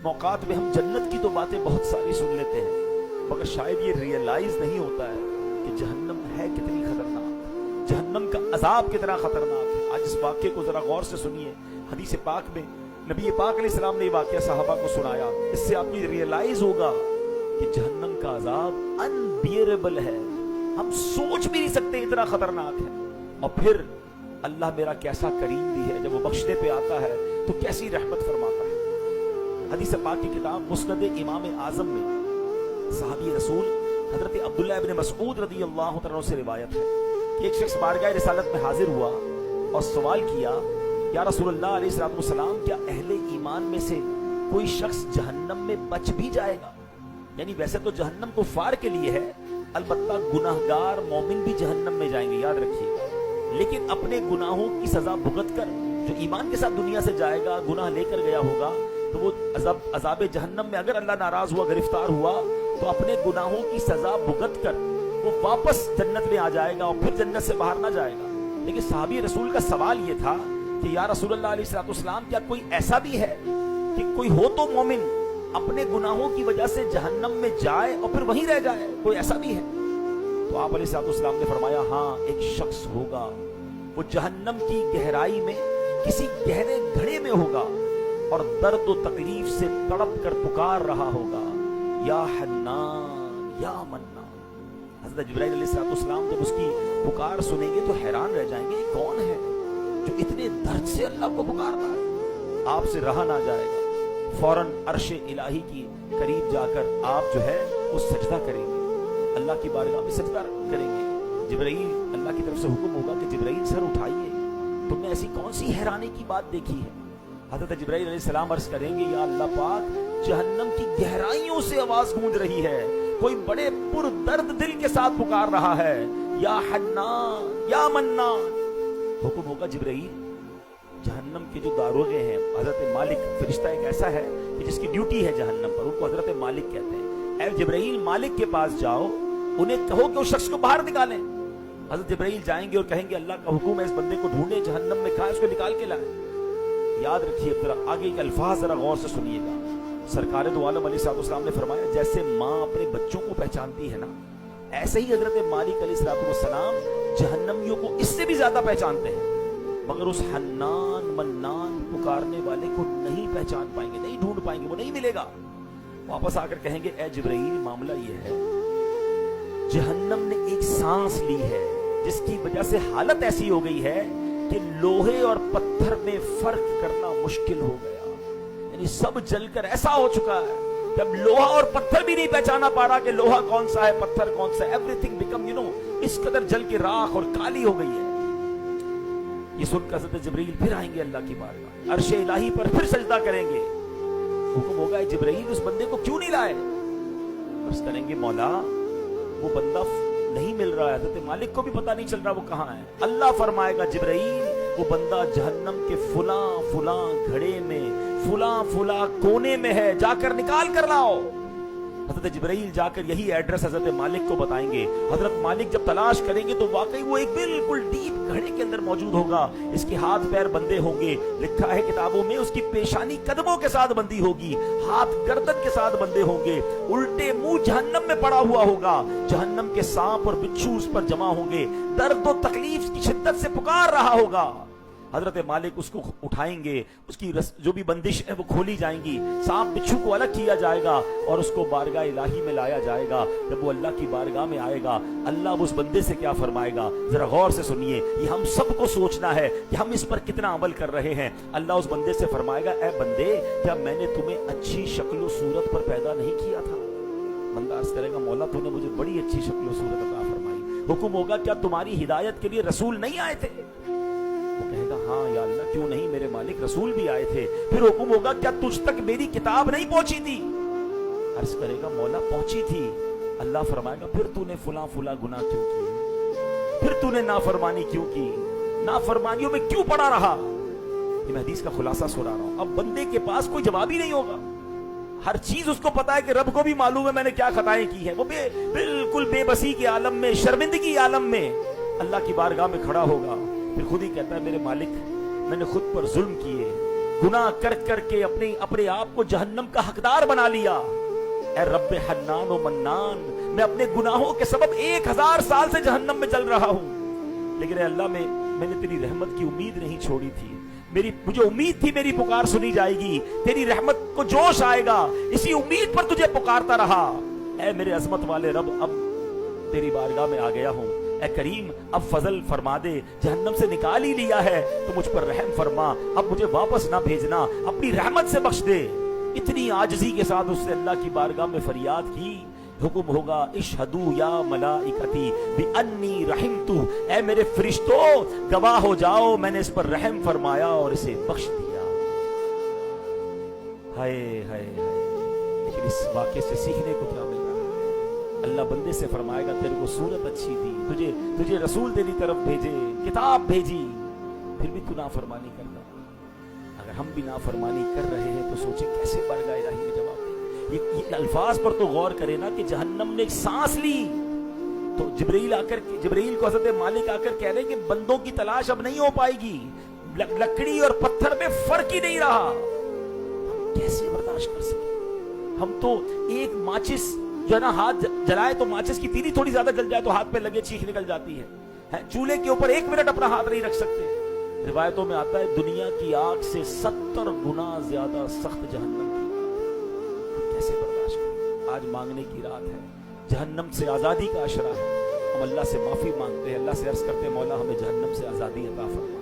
मौकात में हम जन्नत की तो बातें बहुत सारी सुन लेते हैं, मगर शायद ये रियलाइज नहीं होता है कि जहन्नम है कितनी खतरनाक, जहन्नम का अजाब कितना खतरनाक है। आज इस वाक्य को जरा गौर से सुनिए। हदीस पाक में नबी पाक अलैहिस्सलाम ने ये वाक्य सहाबा को सुनाया। इससे आपको रियलाइज होगा कि जहन्नम का अजाब अनबियरेबल है, हम सोच भी नहीं सकते इतना खतरनाक है। और फिर अल्लाह मेरा कैसा करीम भी है, जब वो बख्शने पे आता है तो कैसी रहमत फरमाता है। हदीस पाक की किताब मुस्नद इमाम आजम में सहाबी रसूल हजरत अब्दुल्लाह इब्न मसऊद रदी अल्लाह तआला से रिवायत है कि एक शख्स बारगाह रिसालत में हाजिर हुआ और सवाल किया, या रसूलुल्लाह अलैहि सलाम, क्या अहले ईमान में से कोई शख्स जहन्नम में बच भी जाएगा? यानी वैसे तो जहन्नम कुफार के लिए है, अलबत्ता गुनाहगार मोमिन भी जहन्नम में जाएंगे, याद रखिएगा। लेकिन अपने गुनाहों की सजा भुगत कर जो ईमान के साथ दुनिया से जाएगा, गुनाह लेकर गया होगा, तो वो अजाब जहन्नम में अगर अल्लाह नाराज हुआ, गिरफ्तार हुआ, तो अपने गुनाहों की सजा भुगत कर वो वापस जन्नत में आ जाएगा और फिर जन्नत से बाहर ना जाएगा। लेकिन सहाबी रसूल का सवाल ये था कि या रसूलुल्लाह अलैहिस्सलाम, क्या कोई ऐसा भी है कि कोई हो तो मोमिन अपने गुनाहों की वजह से जहन्नम में जाए और फिर वहीं रह जाए, कोई ऐसा भी है? तो आप अलैहिस्सलाम ने फरमाया, हाँ, एक शख्स होगा, वो जहन्नम की गहराई में किसी गहरे घड़े में होगा और दर्द और तकलीफ से तड़प कर पुकार रहा होगा, या हन्नान या मन्नान। हज़रत जिब्राइल अलैहिस्सलाम जब उसकी पुकार सुनेंगे तो हैरान रह जाएंगे, ये कौन है जो इतने दर्द से अल्लाह को पुकार रहा है? आपसे रहा ना जाएगा, फौरन अर्श इलाही की करीब जाकर आप जो है वो सजदा करेंगे, अल्लाह की बारगाह में सजदा करेंगे। जिब्राइल, अल्लाह की तरफ से हुक्म होगा कि जिब्राइल सर उठाइए, तुमने ऐसी कौन सी हैरानी की बात देखी है? हज़रत जिब्राइल अलैहिस्सलाम अर्ज करेंगे, या अल्लाह पाक, जहन्नम की गहराइयों से आवाज गूंज रही है, कोई बड़े पुरदर्द दिल के साथ पुकार रहा है, या हन्नान या मन्नान। हुक्म होगा, जिब्राइल, जहन्नम के जो दारोगे हैं, हजरत मालिक फरिश्ता एक ऐसा है कि जिसकी ड्यूटी है जहन्नम पर, उनको हजरत मालिक कहते हैं। ऐ जिब्राइल, मालिक के पास जाओ, उन्हें कहो कि उस शख्स को बाहर निकालें। हजरत जिब्राइल जाएंगे और कहेंगे, अल्लाह का हुक्म है, इस बंदे को ढूंढे, जहन्नम में कहां, उसको निकाल के लाए। याद रखिए, जरा आगे के अल्फाज जरा गौर से सुनिएगा। सरकार दो आलम अलैहिस्सलाम ने फरमाया, जैसे माँ अपने बच्चों को पहचानती है ना, ऐसे ही हजरत मालिक अलैहिस्सलाम जहन्नमियों को इससे भी ज्यादा पहचानते हैं, मगर उस हन्नान मन्नान पुकारने वाले को नहीं पहचान पाएंगे, नहीं ढूंढ पाएंगे, वो नहीं मिलेगा। वापस आकर कहेंगे, ए जिब्राइल, मामला ये है, जहन्नम ने एक सांस ली है जिसकी वजह से हालत ऐसी हो गई है कि लोहे और पत्थर में फर्क करना मुश्किल हो गया। यानी सब जलकर ऐसा हो चुका है कि अब लोहा और पत्थर भी नहीं पहचाना पा रहा कि लोहा कौन सा है, पत्थर कौन सा है। एवरीथिंग बिकम इस कदर जल के राख और काली हो गई है। ये सुनकर हज़रत जिब्रील फिर आएंगे अल्लाह की बारगाह, अर्श इलाही पर फिर सजदा करेंगे। हुक्म होगा, जिब्रील, उस बंदे को क्यों नहीं लाए? बस करेंगे, मौला, वो बंदा नहीं मिल रहा है, हज़रत मालिक को भी पता नहीं चल रहा वो कहाँ है। अल्लाह फरमाएगा, जिब्रील, वो बंदा जहन्नम के फुला फुला घड़े में, फुला फुला कोने में है, जाकर निकाल कर लाओ। हज़रत जिब्रील जाकर यही एड्रेस हज़रत मालिक को बताएंगे। हज़रत मालिक जब तलाश करेंगे तो वाकई वो एक बिल्कुल डीप घड़े के अंदर मौजूद होगा। इसके हाथ पैर बंधे होंगे, लिखा है किताबों में उसकी पेशानी कदमों के साथ बंधी होगी, हाथ गर्दन के साथ बंधे होंगे, उल्टे मुंह जहन्नम में पड़ा हुआ होगा, जहन्नम के सांप और बिच्छू उस पर जमा होंगे, दर्द और तकलीफ की शिद्दत से पुकार रहा होगा। हजरत मालिक उसको उठाएंगे, उसकी जो भी बंदिश है वो खोली जाएंगी, सांप बिच्छू को अलग किया जाएगा और उसको बारगाह इलाही में लाया जाएगा। जब वो अल्लाह की बारगाह में आएगा, अल्लाह उस बंदे से क्या फरमाएगा, जरा गौर से सुनिए। ये हम सबको सोचना है कि हम इस पर कितना अमल कर रहे हैं। अल्लाह उस बंदे से फरमाएगा, ए बंदे, क्या मैंने तुम्हें अच्छी शक्ल सूरत पर पैदा नहीं किया था? बंदा अर्ज करेगा, मौला, तूने मुझे बड़ी अच्छी शक्ल सूरत अता फरमाई। हुक्म होगा, क्या तुम्हारी हिदायत के लिए रसूल नहीं आए थे? वो कहेगा, हाँ या अल्लाह, क्यों नहीं मेरे मालिक, रसूल भी आए थे। फिर हुक्म होगा, क्या तुझ तक मेरी किताब नहीं पहुंची थी? अर्ज करेगा, मौला, पहुंची थी। अल्लाह फरमाएगा, फिर तूने फुला फुला गुनाह क्यों किए? फिर तूने नाफरमानी क्यों की? नाफरमानियों में क्यों पड़ा रहा? ये मैं हदीस का खुलासा सुना रहा हूं। अब बंदे के पास कोई जवाब ही नहीं होगा। हर चीज उसको पता है कि रब को भी मालूम है मैंने क्या खताएं की है। वो बिल्कुल बेबसी के आलम में, शर्मिंदगी आलम में अल्लाह की बारगाह में खड़ा होगा। फिर खुद ही कहता है, मेरे मालिक, मैंने खुद पर जुल्म किए, गुनाह कर करके अपने आप को जहन्नम का हकदार बना लिया। ए रब्बे हन्नान व मन्नान, मैं अपने गुनाहों के सबब 1000 साल से जहन्नम में जल रहा हूं, लेकिन ए अल्लाह मैंने तेरी रहमत की उम्मीद नहीं छोड़ी थी। मुझे उम्मीद थी मेरी पुकार सुनी जाएगी, तेरी रहमत को जोश आएगा, इसी उम्मीद पर तुझे पुकारता रहा। ए मेरे अजमत वाले रब, अब तेरी बारगाह में आ गया हूं। ए करीम, अब फजल फरमा दे, जहन्नम से निकाल ही लिया है तो मुझ पर रहम फरमा, अब मुझे वापस ना भेजना, अपनी रहमत से बख्श दे। इतनी आजिज़ी के साथ उससे अल्लाह की बारगाह में फरियाद की। हुक्म होगा इशहदू या मलाइकती बि अन्नी रहिमतु, ऐ मेरे फरिश्तों गवाह हो जाओ, मैंने इस पर रहम फरमाया और इसे बख्श दिया। हाय हाय हाय। लेकिन इस वाक़े से सीखने को क्या मिल रहा है? अल्लाह बंदे से फरमाएगा तेरे को सूरत अच्छी थी, तुझे रसूल तेरी तरफ भेजे, किताब भेजी, फिर भी तू नाफरमानी करता। अगर हम भी नाफरमानी कर रहे हैं तो सोचे कैसे बढ़ गए। इलाही ने जवाब दिया। ये अल्फाज पर तो गौर करें ना कि जहन्नम ने एक सांस ली तो जिब्रील को हज़रत मालिक आकर कह रहे हैं कि बंदों की तलाश अब नहीं हो पाएगी, लकड़ी और पत्थर में फर्क ही नहीं रहा। कैसे बर्दाश्त कर सके? हम तो एक माचिस जो है ना, हाथ जलाए तो माचिस की तीली थोड़ी ज्यादा जल जाए तो हाथ पे लगे चीख निकल जाती है। चूल्हे के ऊपर 1 मिनट अपना हाथ नहीं रख सकते। रिवायतों में आता है दुनिया की आग से 70 गुना ज्यादा सख्त जहन्नम की आग। हम कैसे बर्दाश्त करें? आज मांगने की रात है, जहन्नम से आजादी का अशरा है। हम अल्लाह से माफी मांगते हैं, अल्लाह से अर्ज करते हैं मौला हमें जहन्नम से आजादी अता फरमा।